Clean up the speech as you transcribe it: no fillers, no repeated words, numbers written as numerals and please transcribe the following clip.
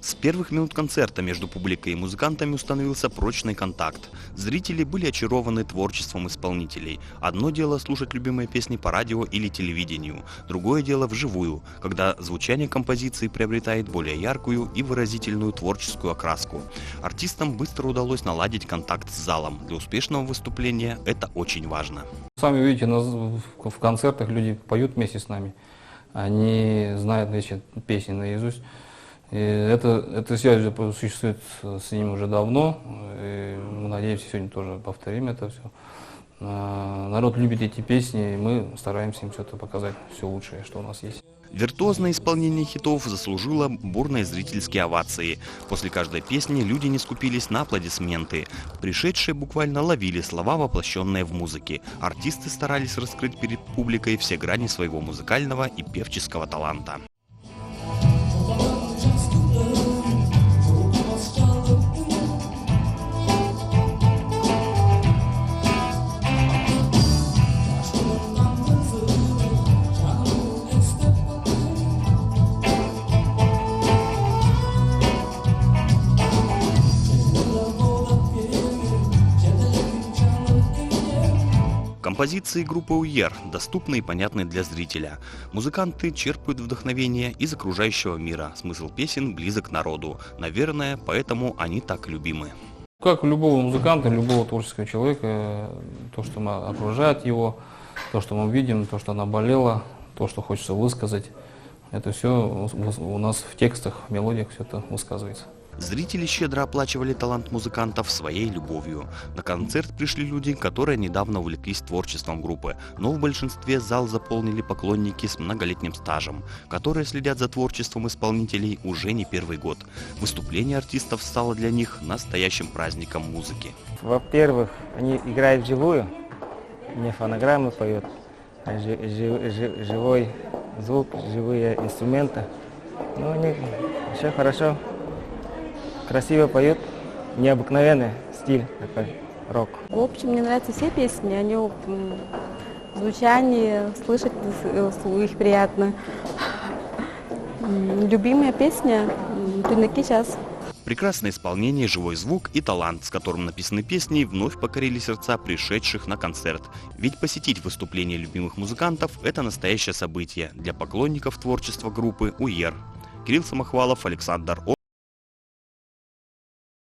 С первых минут концерта между публикой и музыкантами установился прочный контакт. Зрители были очарованы творчеством исполнителей. Одно дело слушать любимые песни по радио или телевидению, другое дело вживую, когда звучание композиции приобретает более яркую и выразительную творческую окраску. Артистам быстро удалось наладить контакт с залом. Для успешного выступления это очень важно. Сами видите, в концертах люди поют вместе с нами. Они знают эти песни наизусть. И эта связь существует с ним уже давно, и мы надеемся, сегодня тоже повторим это все. Народ любит эти песни, и мы стараемся им все это показать, все лучшее, что у нас есть. Виртуозное исполнение хитов заслужило бурные зрительские овации. После каждой песни люди не скупились на аплодисменты. Пришедшие буквально ловили слова, воплощенные в музыке. Артисты старались раскрыть перед публикой все грани своего музыкального и певческого таланта. Композиции группы «УЕР» доступны и понятны для зрителя. Музыканты черпают вдохновение из окружающего мира. Смысл песен близок к народу. Наверное, поэтому они так любимы. Как у любого музыканта, любого творческого человека, то, что окружает его, то, что мы видим, то, что наболело, то, что хочется высказать, это все у нас в текстах, в мелодиях все это высказывается. Зрители щедро оплачивали талант музыкантов своей любовью. На концерт пришли люди, которые недавно увлеклись творчеством группы, но в большинстве зал заполнили поклонники с многолетним стажем, которые следят за творчеством исполнителей уже не первый год. Выступление артистов стало для них настоящим праздником музыки. Во-первых, они играют вживую, не фонограммы поют, а живой звук, живые инструменты. Ну, они все хорошо. Красиво поют, необыкновенный стиль такой, рок. В общем, мне нравятся все песни, они в звучании, слышать их приятно. Любимая песня «Туники час». Прекрасное исполнение, живой звук и талант, с которым написаны песни, вновь покорили сердца пришедших на концерт. Ведь посетить выступление любимых музыкантов – это настоящее событие для поклонников творчества группы «УЕР». Кирилл Самохвалов, Александр